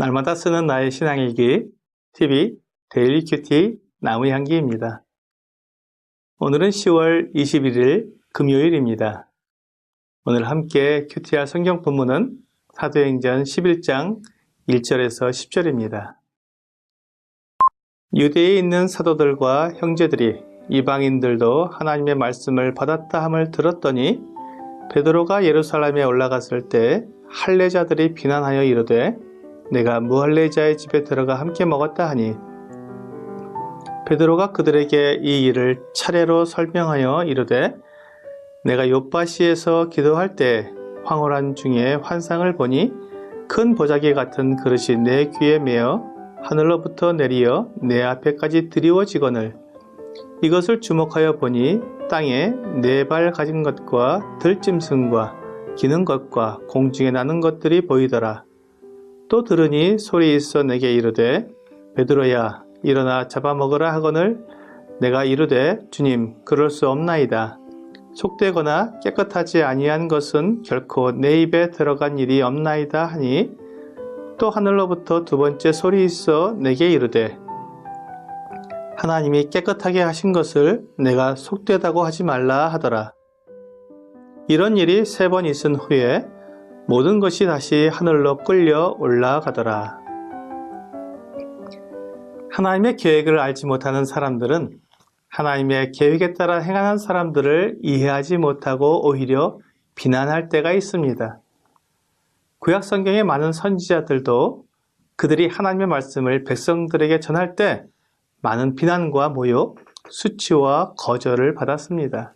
날마다 쓰는 나의 신앙일기 TV 데일리 큐티 나무향기입니다. 오늘은 10월 21일 금요일입니다. 오늘 함께 큐티할 성경 본문은 사도행전 11장 1절에서 10절입니다. 유대에 있는 사도들과 형제들이 이방인들도 하나님의 말씀을 받았다 함을 들었더니 베드로가 예루살렘에 올라갔을 때 할례자들이 비난하여 이르되 내가 무할례자의 집에 들어가 함께 먹었다 하니 베드로가 그들에게 이 일을 차례로 설명하여 이르되 내가 욥바시에서 기도할 때 황홀한 중에 환상을 보니 큰 보자기 같은 그릇이 내 귀에 매어 하늘로부터 내리어 내 앞에까지 드리워지거늘 이것을 주목하여 보니 땅에 4발 가진 것과 들짐승과 기는 것과 공중에 나는 것들이 보이더라. 또 들으니 소리 있어 내게 이르되 베드로야 일어나 잡아먹으라 하거늘 내가 이르되 주님 그럴 수 없나이다. 속되거나 깨끗하지 아니한 것은 결코 내 입에 들어간 일이 없나이다 하니 또 하늘로부터 두 번째 소리 있어 내게 이르되 하나님이 깨끗하게 하신 것을 내가 속되다고 하지 말라 하더라. 이런 일이 3번 있은 후에 모든 것이 다시 하늘로 끌려 올라가더라. 하나님의 계획을 알지 못하는 사람들은 하나님의 계획에 따라 행하는 사람들을 이해하지 못하고 오히려 비난할 때가 있습니다. 구약 성경의 많은 선지자들도 그들이 하나님의 말씀을 백성들에게 전할 때 많은 비난과 모욕, 수치와 거절을 받았습니다.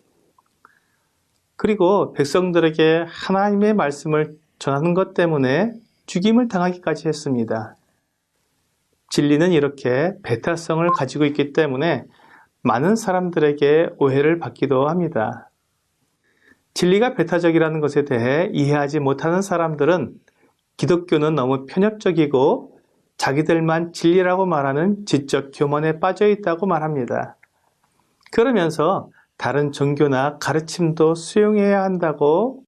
그리고 백성들에게 하나님의 말씀을 전하는 것 때문에 죽임을 당하기까지 했습니다. 진리는 이렇게 배타성을 가지고 있기 때문에 많은 사람들에게 오해를 받기도 합니다. 진리가 배타적이라는 것에 대해 이해하지 못하는 사람들은 기독교는 너무 편협적이고 자기들만 진리라고 말하는 지적 교만에 빠져 있다고 말합니다. 그러면서 다른 종교나 가르침도 수용해야 한다고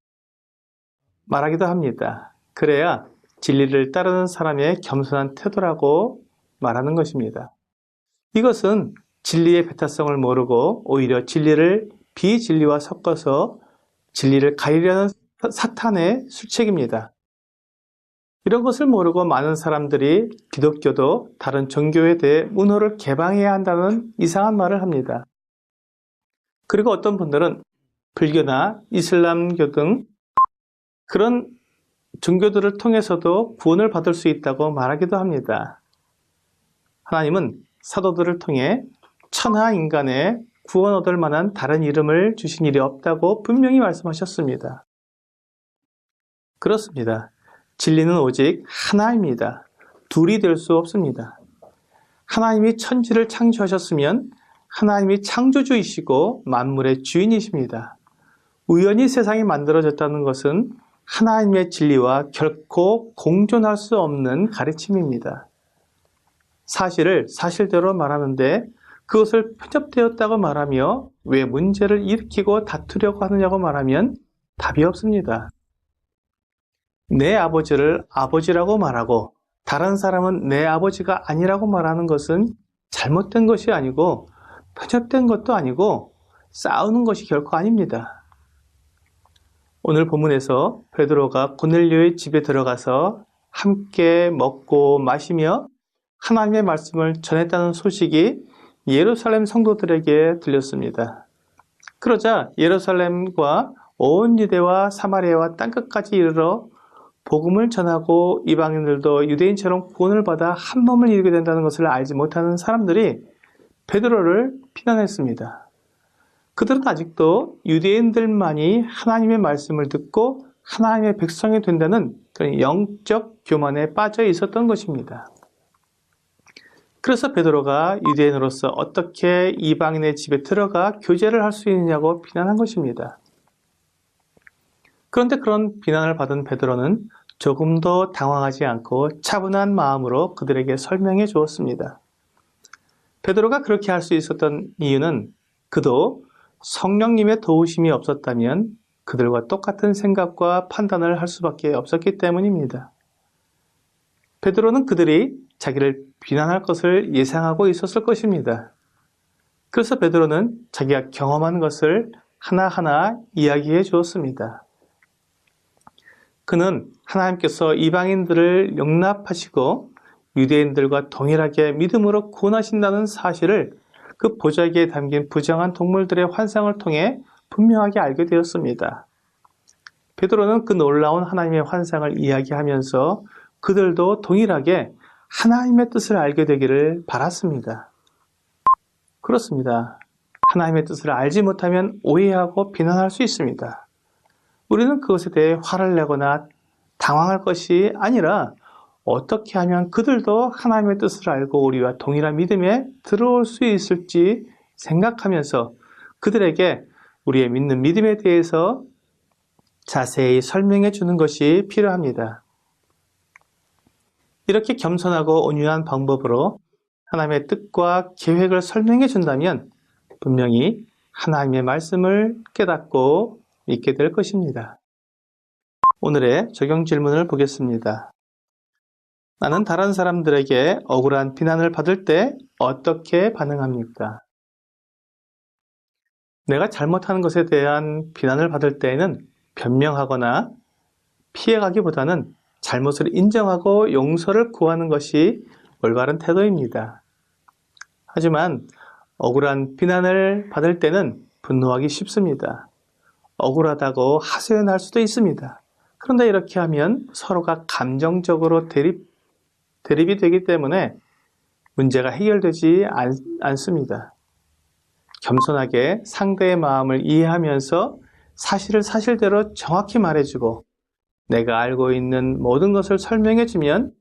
말하기도 합니다. 그래야 진리를 따르는 사람의 겸손한 태도라고 말하는 것입니다. 이것은 진리의 배타성을 모르고 오히려 진리를 비진리와 섞어서 진리를 가리려는 사탄의 수책입니다. 이런 것을 모르고 많은 사람들이 기독교도 다른 종교에 대해 문호를 개방해야 한다는 이상한 말을 합니다. 그리고 어떤 분들은 불교나 이슬람교 등 그런 종교들을 통해서도 구원을 받을 수 있다고 말하기도 합니다. 하나님은 사도들을 통해 천하 인간의 구원 얻을 만한 다른 이름을 주신 일이 없다고 분명히 말씀하셨습니다. 그렇습니다. 진리는 오직 하나입니다. 둘이 될 수 없습니다. 하나님이 천지를 창조하셨으면 하나님이 창조주이시고 만물의 주인이십니다. 우연히 세상이 만들어졌다는 것은 하나님의 진리와 결코 공존할 수 없는 가르침입니다. 사실을 사실대로 말하는데 그것을 편협되었다고 말하며 왜 문제를 일으키고 다투려고 하느냐고 말하면 답이 없습니다. 내 아버지를 아버지라고 말하고 다른 사람은 내 아버지가 아니라고 말하는 것은 잘못된 것이 아니고 편협된 것도 아니고 싸우는 것이 결코 아닙니다. 오늘 본문에서 베드로가 고넬료의 집에 들어가서 함께 먹고 마시며 하나님의 말씀을 전했다는 소식이 예루살렘 성도들에게 들렸습니다. 그러자 예루살렘과 온 유대와 사마리아와 땅끝까지 이르러 복음을 전하고 이방인들도 유대인처럼 구원을 받아 한 몸을 이루게 된다는 것을 알지 못하는 사람들이 베드로를 비난했습니다. 그들은 아직도 유대인들만이 하나님의 말씀을 듣고 하나님의 백성이 된다는 그런 영적 교만에 빠져 있었던 것입니다. 그래서 베드로가 유대인으로서 어떻게 이방인의 집에 들어가 교제를 할 수 있느냐고 비난한 것입니다. 그런데 그런 비난을 받은 베드로는 조금도 당황하지 않고 차분한 마음으로 그들에게 설명해 주었습니다. 베드로가 그렇게 할 수 있었던 이유는 그도 성령님의 도우심이 없었다면 그들과 똑같은 생각과 판단을 할 수밖에 없었기 때문입니다. 베드로는 그들이 자기를 비난할 것을 예상하고 있었을 것입니다. 그래서 베드로는 자기가 경험한 것을 하나하나 이야기해 주었습니다. 그는 하나님께서 이방인들을 용납하시고 유대인들과 동일하게 믿음으로 구원하신다는 사실을 그 보자기에 담긴 부정한 동물들의 환상을 통해 분명하게 알게 되었습니다. 베드로는 그 놀라운 하나님의 환상을 이야기하면서 그들도 동일하게 하나님의 뜻을 알게 되기를 바랐습니다. 그렇습니다. 하나님의 뜻을 알지 못하면 오해하고 비난할 수 있습니다. 우리는 그것에 대해 화를 내거나 당황할 것이 아니라 어떻게 하면 그들도 하나님의 뜻을 알고 우리와 동일한 믿음에 들어올 수 있을지 생각하면서 그들에게 우리의 믿는 믿음에 대해서 자세히 설명해 주는 것이 필요합니다. 이렇게 겸손하고 온유한 방법으로 하나님의 뜻과 계획을 설명해 준다면 분명히 하나님의 말씀을 깨닫고 믿게 될 것입니다. 오늘의 적용 질문을 보겠습니다. 나는 다른 사람들에게 억울한 비난을 받을 때 어떻게 반응합니까? 내가 잘못한 것에 대한 비난을 받을 때에는 변명하거나 피해가기보다는 잘못을 인정하고 용서를 구하는 것이 올바른 태도입니다. 하지만 억울한 비난을 받을 때는 분노하기 쉽습니다. 억울하다고 하소연할 수도 있습니다. 그런데 이렇게 하면 서로가 감정적으로 대립이 되기 때문에 문제가 해결되지 않습니다. 겸손하게 상대의 마음을 이해하면서 사실을 사실대로 정확히 말해주고 내가 알고 있는 모든 것을 설명해주면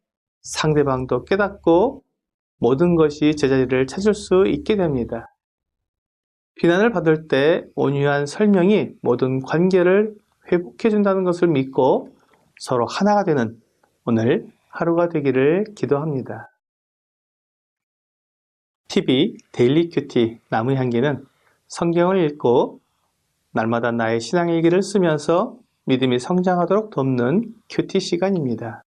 상대방도 깨닫고 모든 것이 제자리를 찾을 수 있게 됩니다. 비난을 받을 때 온유한 설명이 모든 관계를 회복해준다는 것을 믿고 서로 하나가 되는 오늘 하루가 되기를 기도합니다. TV 데일리 큐티 나무 향기는 성경을 읽고 날마다 나의 신앙일기를 쓰면서 믿음이 성장하도록 돕는 큐티 시간입니다.